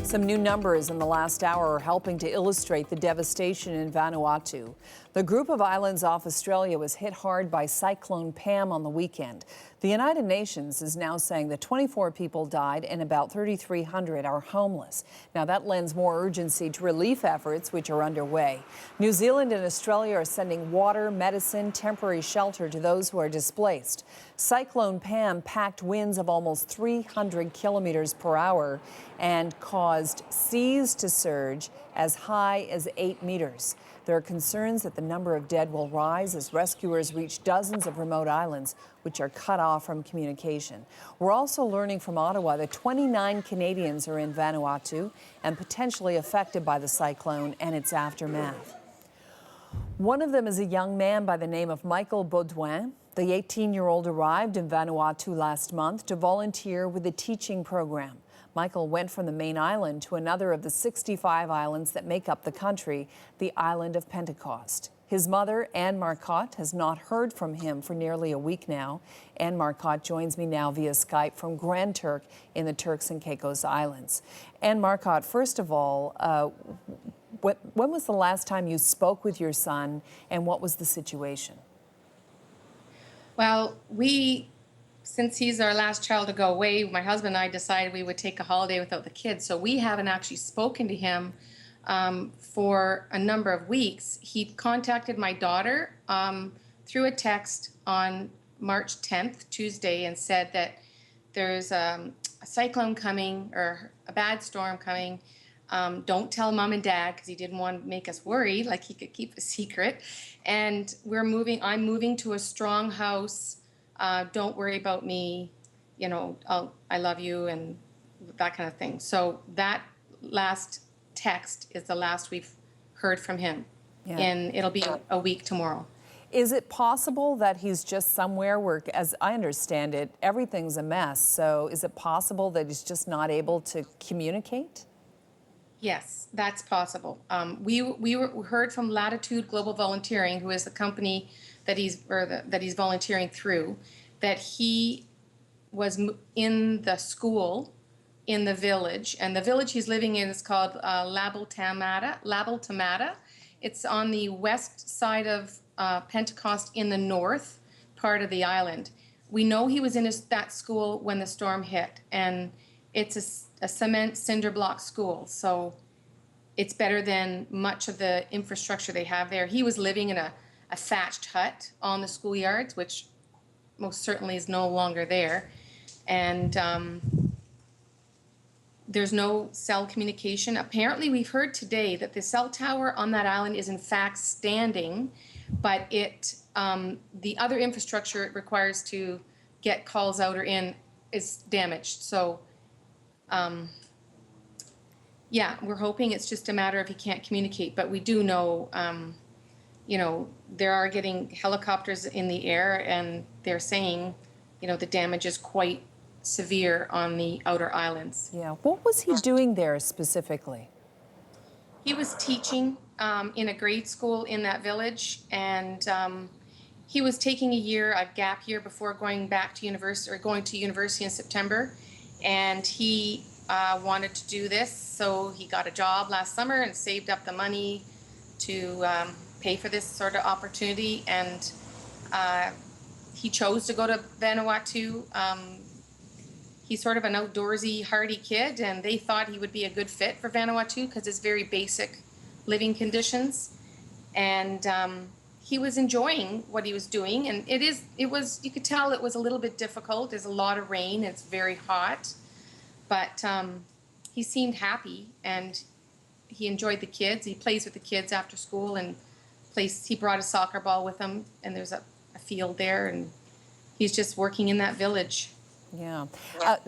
Some new numbers in the last hour are helping to illustrate the devastation in Vanuatu. The group of islands off Australia was hit hard by Cyclone Pam on the weekend. The United Nations is now saying that 24 people died and about 3,300 are homeless. Now that lends more urgency to relief efforts which are underway. New Zealand and Australia are sending water, medicine, temporary shelter to those who are displaced. Cyclone Pam packed winds of almost 300 kilometers per hour and caused seas to surge as high as 8 meters. There are concerns that the number of dead will rise as rescuers reach dozens of remote islands which are cut off from communication. We're also learning from Ottawa that 29 Canadians are in Vanuatu and potentially affected by the cyclone and its aftermath. One of them is a young man by the name of Michael Baudouin. The 18-year-old arrived in Vanuatu last month to volunteer with a teaching program. Michael went from the main island to another of the 65 islands that make up the country, the island of Pentecost. His mother, Anne Marcotte, has not heard from him for nearly a week now. Anne Marcotte joins me now via Skype from Grand Turk in the Turks and Caicos Islands. Anne Marcotte, first of all, when was the last time you spoke with your son and what was the situation? Well, since he's our last child to go away, my husband and I decided we would take a holiday without the kids. So we haven't actually spoken to him for a number of weeks. He contacted my daughter through a text on March 10th, Tuesday, and said that there's a cyclone coming or a bad storm coming. Don't tell mom and dad, because he didn't want to make us worry, like he could keep a secret. And I'm moving to a strong house. Don't worry about me, you know, I love you and that kind of thing. So that last text is the last we've heard from him. Yeah. And it'll be a week tomorrow. Is it possible that he's just somewhere where, as I understand it, everything's a mess? So is it possible that he's just not able to communicate? Yes, that's possible. We heard from Latitude Global Volunteering, who is the company that he's volunteering through, that he was in the school in the village, and the village he's living in is called Labaltamata. It's on the west side of Pentecost in the north part of the island. We know he was in that school when the storm hit, and it's a cement cinder block school, so it's better than much of the infrastructure they have there. He was living in a thatched hut on the schoolyards, which most certainly is no longer there. And there's no cell communication. Apparently, we've heard today that the cell tower on that island is in fact standing, but the other infrastructure it requires to get calls out or in is damaged. So yeah, we're hoping it's just a matter of he can't communicate, but we do know, you know, there are getting helicopters in the air and they're saying, you know, the damage is quite severe on the outer islands. Yeah, what was he doing there specifically? He was teaching in a grade school in that village, and he was taking a gap year before going back to university, or going to university in September, and he wanted to do this, so he got a job last summer and saved up the money to pay for this sort of opportunity, and he chose to go to Vanuatu. He's sort of an outdoorsy, hardy kid, and they thought he would be a good fit for Vanuatu because it's very basic living conditions, and he was enjoying what he was doing, and you could tell it was a little bit difficult. There's a lot of rain, it's very hot, but he seemed happy and he enjoyed the kids. He plays with the kids after school, and he brought a soccer ball with him, and there's a field there, and he's just working in that village. Yeah.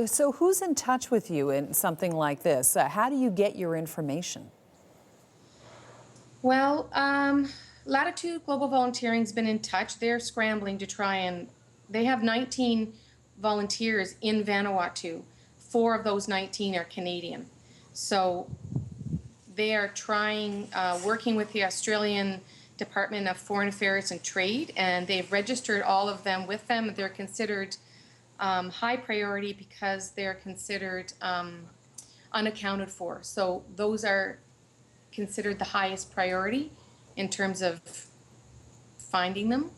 So who's in touch with you in something like this? How do you get your information? Well, Latitude Global Volunteering's been in touch. They're scrambling to try and, they have 19 volunteers in Vanuatu. 4 of those 19 are Canadian. So they are trying, working with the Australian Department of Foreign Affairs and Trade, and they've registered all of them with them. They're considered high priority because they're considered unaccounted for. So those are considered the highest priority in terms of finding them.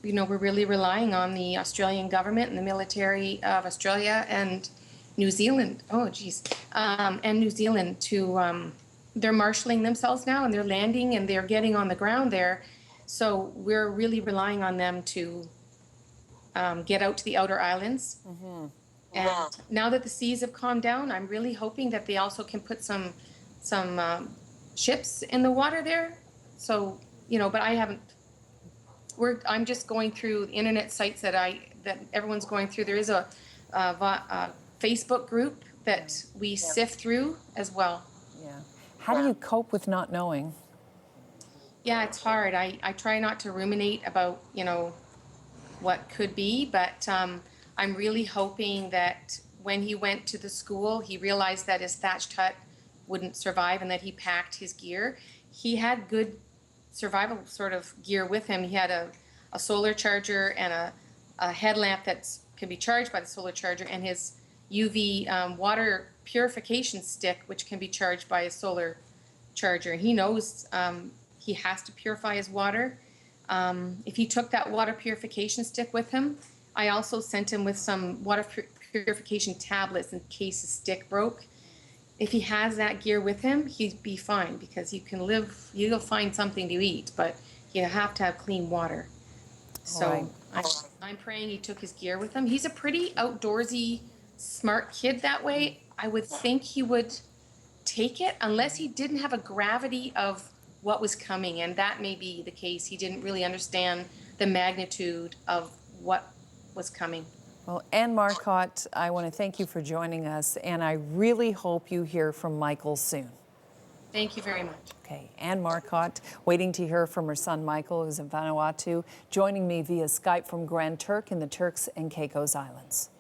You know, we're really relying on the Australian government and the military of Australia and New Zealand. Oh, geez. And New Zealand to, they're marshalling themselves now, and they're landing and they're getting on the ground there. So we're really relying on them to get out to the outer islands. And now that the seas have calmed down, I'm really hoping that they also can put some ships in the water there. So, you know, but I haven't. I'm just going through the internet sites that everyone's going through. There is a Facebook group that we sift through as well. Yeah. How do you cope with not knowing? Yeah, it's hard. I try not to ruminate about, you know, what could be, but I'm really hoping that when he went to the school, he realized that his thatched hut wouldn't survive and that he packed his gear. He had good survival sort of gear with him. He had a solar charger and a headlamp that can be charged by the solar charger, and his UV water purification stick, which can be charged by a solar charger. He knows he has to purify his water. If he took that water purification stick with him, I also sent him with some water purification tablets in case his stick broke. If he has that gear with him, he'd be fine, because you can live, you'll find something to eat, but you have to have clean water. So I'm praying he took his gear with him. He's a pretty outdoorsy, smart kid that way. I would think he would take it, unless he didn't have a gravity of what was coming, and that may be the case. He didn't really understand the magnitude of what was coming. Well, Anne Marcotte, I want to thank you for joining us, and I really hope you hear from Michael soon. Thank you very much. Okay, Anne Marcotte, waiting to hear from her son Michael, who's in Vanuatu, joining me via Skype from Grand Turk in the Turks and Caicos Islands.